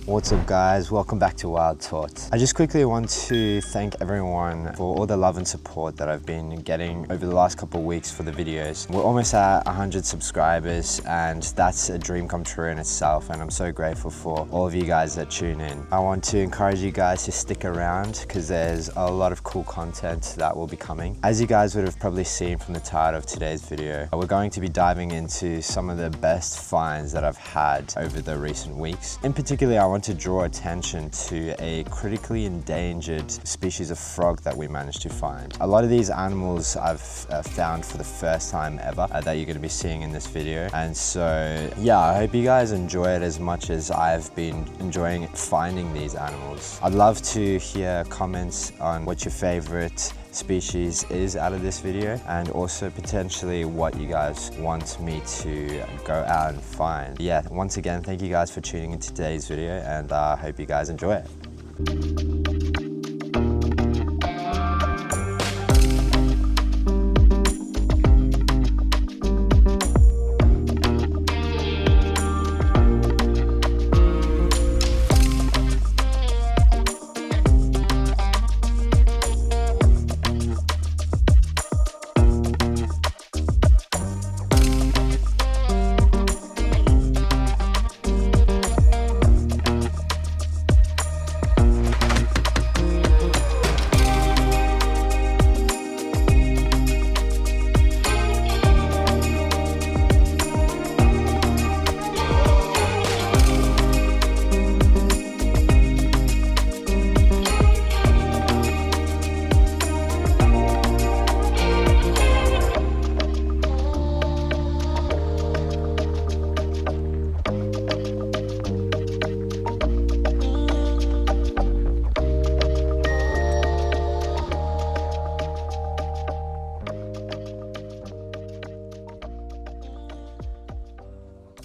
What's up guys, welcome back to Wild Thoughts. I just quickly want to thank everyone for all the love and support that I've been getting over the last couple of weeks for the videos. We're almost at 100 subscribers and that's a dream come true in itself, and I'm so grateful for all of you guys that tune in. I want to encourage you guys to stick around because there's a lot of cool content that will be coming. As you guys would have probably seen from the title of today's video, we're going to be diving into some of the best finds that I've had over the recent weeks. In particular, I want to draw attention to a critically endangered species of frog that we managed to find. A lot of these animals I've found for the first time ever that you're going to be seeing in this video, and so yeah, I hope you guys enjoy it as much as I've been enjoying finding these animals. I'd love to hear comments on what your favorite species is out of this video, and also potentially what you guys want me to go out and find. Yeah, once again, thank you guys for tuning in today's video, and I hope you guys enjoy it.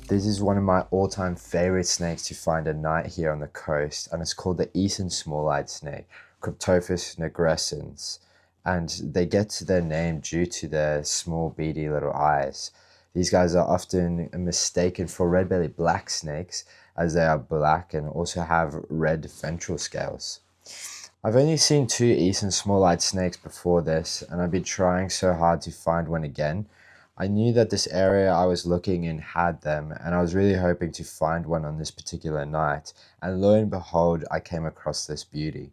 This is one of my all-time favorite snakes to find at night here on the coast, and it's called the eastern small-eyed snake, Cryptophis nigrescens, and they get their name due to their small beady little eyes. These guys are often mistaken for red-bellied black snakes as they are black and also have red ventral scales. I've only seen 2 eastern small-eyed snakes before this, and I've been trying so hard to find one again. I knew that this area I was looking in had them, and I was really hoping to find one on this particular night, and lo and behold, I came across this beauty.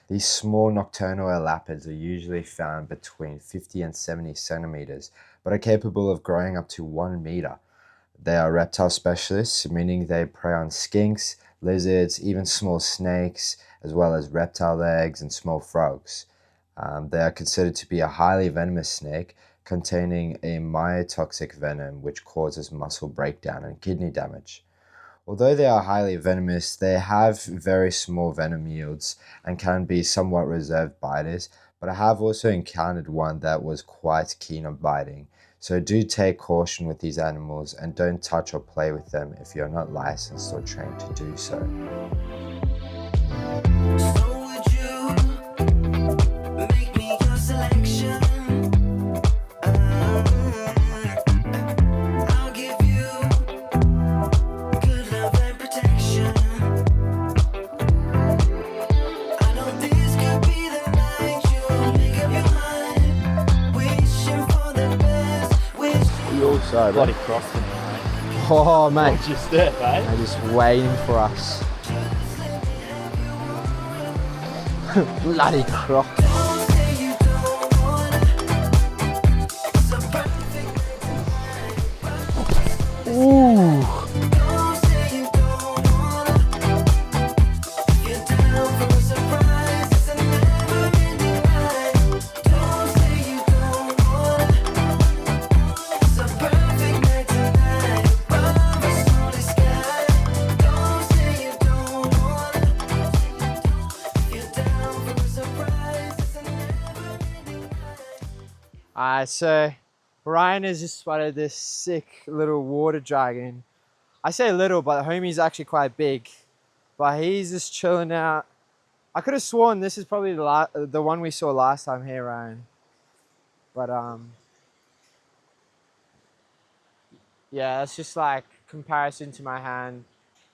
These small nocturnal elapids are usually found between 50 and 70 centimeters, but are capable of growing up to 1 meter. They are reptile specialists, meaning they prey on skinks, lizards, even small snakes, as well as reptile eggs and small frogs. They are considered to be a highly venomous snake, containing a myotoxic venom which causes muscle breakdown and kidney damage. Although they are highly venomous, they have very small venom yields and can be somewhat reserved biters, but I have also encountered one that was quite keen on biting. So do take caution with these animals and don't touch or play with them if you're not licensed or trained to do so. Bloody crossed him, mate. Oh mate, Just there, mate. they're just waiting for us. Bloody croc. Ooh. So Ryan has just spotted this sick little water dragon. I say little, but the homie's actually quite big. But he's just chilling out. I could have sworn this is probably the one we saw last time here, Ryan. But yeah, that's just like comparison to my hand.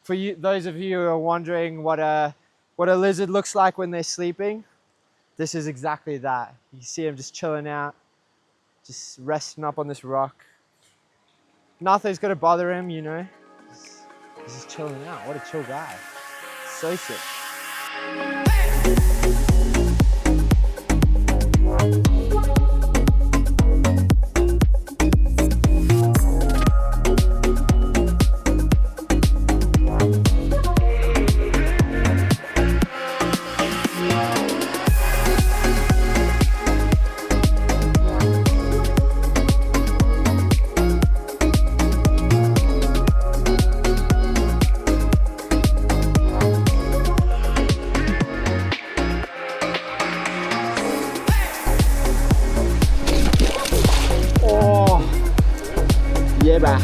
For you, those of you who are wondering what a lizard looks like when they're sleeping, this is exactly that. You see him just chilling out, just resting up on this rock. Nothing's gonna bother him, you know. He's just chilling out. What a chill guy. So sick. Yeah, bah.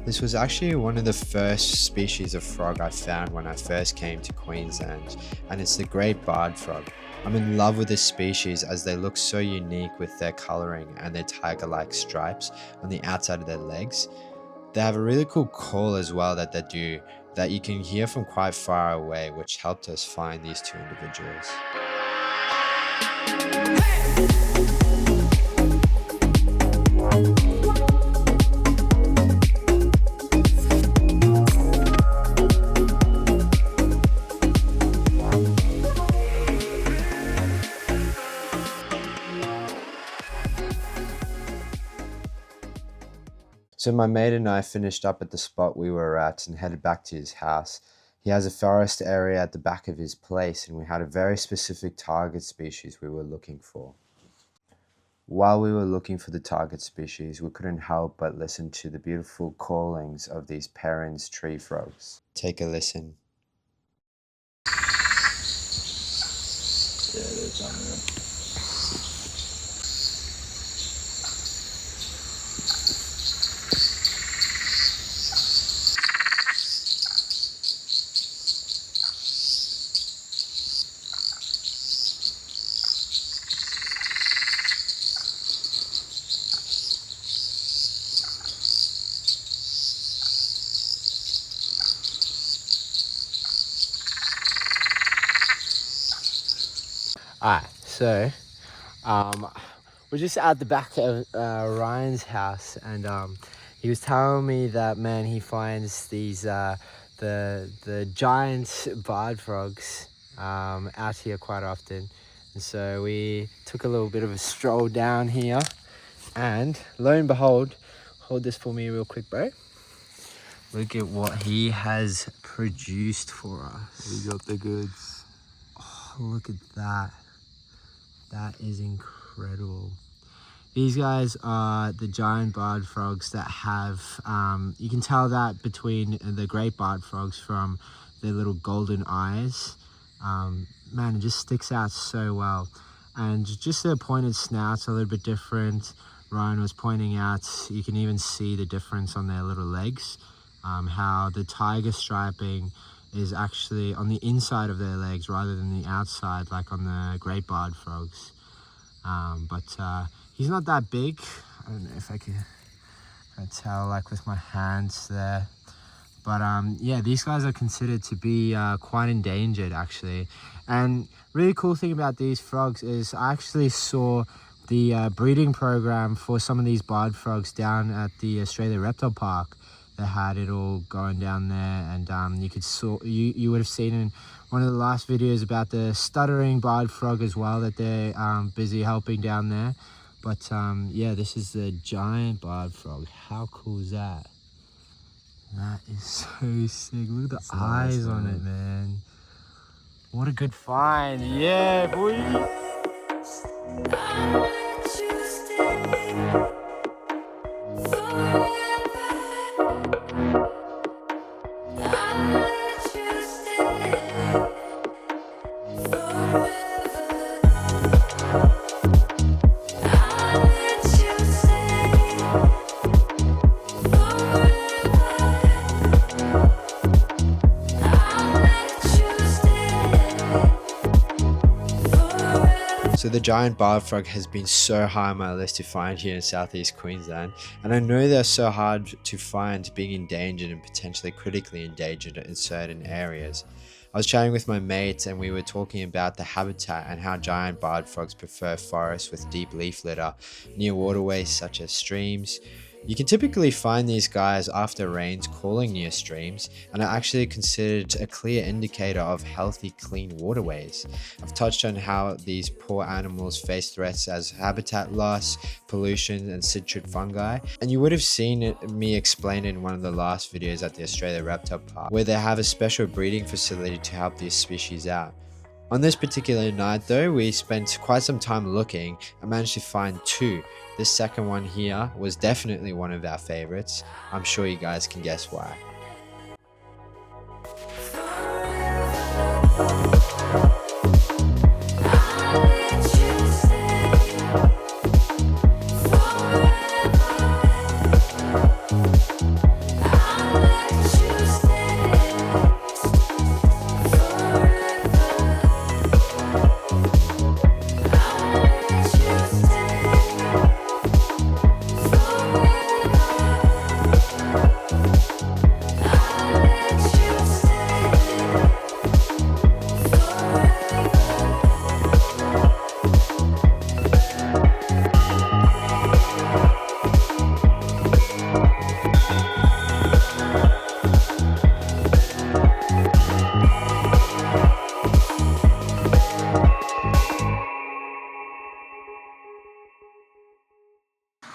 This was actually one of the first species of frog I found when I first came to Queensland, and it's the great barred frog. I'm in love with this species as they look so unique with their colouring and their tiger-like stripes on the outside of their legs. They have a really cool call as well that they do that you can hear from quite far away, which helped us find these two individuals. So my mate and I finished up at the spot we were at and headed back to his house. He has a forest area at the back of his place, and we had a very specific target species we were looking for. While we were looking for the target species, we couldn't help but listen to the beautiful callings of these Perrin's tree frogs. Take a listen. Yeah, that's unreal. Alright, so we're just at the back of Ryan's house, and he was telling me that, man, he finds these the giant barred frogs out here quite often. And so we took a little bit of a stroll down here, and lo and behold, hold this for me real quick, bro. Look at what he has produced for us. We got the goods. Oh, look at that. That is incredible. These guys are the giant barred frogs that have, you can tell that between the great barred frogs from their little golden eyes. Man, it just sticks out so well. And just their pointed snouts are a little bit different. Ryan was pointing out, you can even see the difference on their little legs. How the tiger striping is actually on the inside of their legs rather than the outside, like on the great barred frogs. But he's not that big. I don't know if I can tell, like with my hands there. But yeah, these guys are considered to be quite endangered, actually. And really cool thing about these frogs is I actually saw the breeding program for some of these barred frogs down at the Australia Reptile Park. They had it all going down there, and you would have seen in one of the last videos about the stuttering barred frog as well that they're busy helping down there. But yeah, this is the giant barred frog. How cool is that? That is so sick. Look at the eyes on it, man. What a good find. Yeah, boy. So the giant barred frog has been so high on my list to find here in southeast Queensland, and I know they're so hard to find, being endangered and potentially critically endangered in certain areas. I was chatting with my mates and we were talking about the habitat and how giant barred frogs prefer forests with deep leaf litter near waterways such as streams. You can typically find these guys after rains calling near streams, and are actually considered a clear indicator of healthy, clean waterways. I've touched on how these poor animals face threats as habitat loss, pollution, and citrid fungi, and you would have seen me explain in one of the last videos at the Australia Reptile Park, where they have a special breeding facility to help these species out. On this particular night though, we spent quite some time looking and managed to find two. This second one here was definitely one of our favorites. I'm sure you guys can guess why.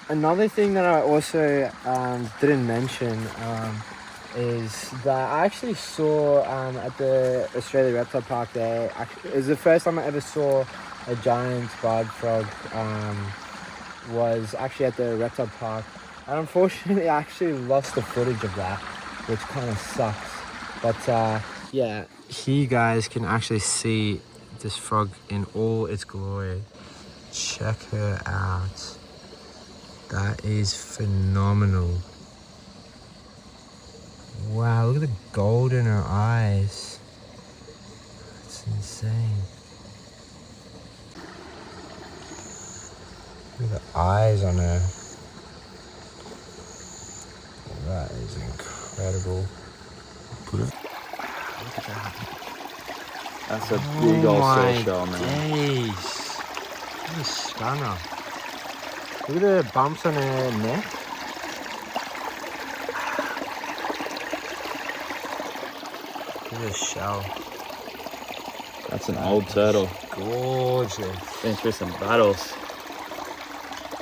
Another thing that I also didn't mention is that I actually saw at the Australia Reptile Park there, it was the first time I ever saw a giant barred frog, was actually at the reptile park, and unfortunately I actually lost the footage of that, which kind of sucks. But yeah, here you guys can actually see this frog in all its glory. Check her out. That is phenomenal. Wow, look at the gold in her eyes. That's insane. Look at the eyes on her. That is incredible. Put it. Look at that. That's a big old seashell, man. Days. What a stunner. Look at the bumps on her neck. Look at the shell. That's an old turtle. Gorgeous. Been through some battles.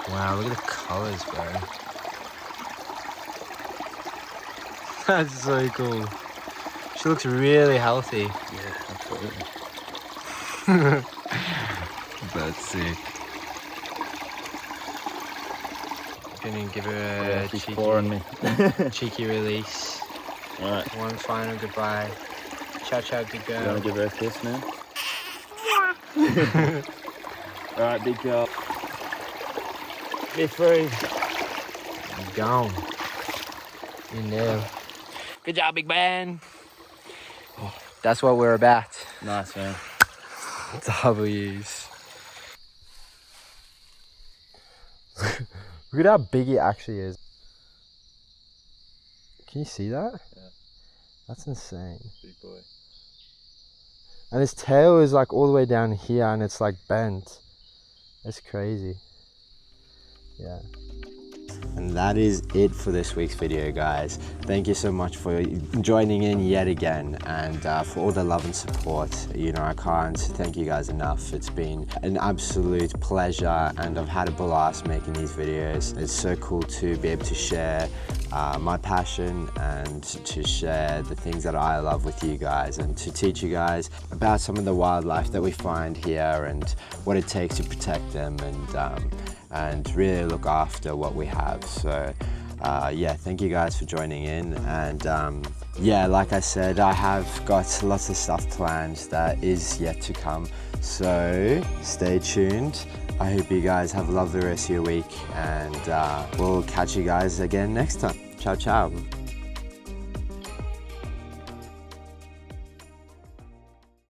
Wow, look at the colors, bro. That's so cool. She looks really healthy. Yeah, absolutely. That's sick. Gonna give her a She's cheeky, pouring me. cheeky release. Alright. One final goodbye. Ciao, ciao, good You girl. wanna give her a kiss, man? Alright, big girl. Be free. I'm gone. You know. Good job, big man. Oh, that's what we're about. Nice, man. W's. Look at how big he actually is. Can you see that? Yeah. That's insane. Big boy. And his tail is like all the way down here and it's like bent. It's crazy. Yeah. And that is it for this week's video, guys. Thank you so much for joining in yet again, and for all the love and support. You know, I can't thank you guys enough. It's been an absolute pleasure, and I've had a blast making these videos. It's so cool to be able to share my passion and to share the things that I love with you guys, and to teach you guys about some of the wildlife that we find here and what it takes to protect them, and really look after what we have. So yeah, thank you guys for joining in, and yeah, like I said, I have got lots of stuff planned that is yet to come, so stay tuned. I hope you guys have a lovely rest of your week, and we'll catch you guys again next time. Ciao, ciao.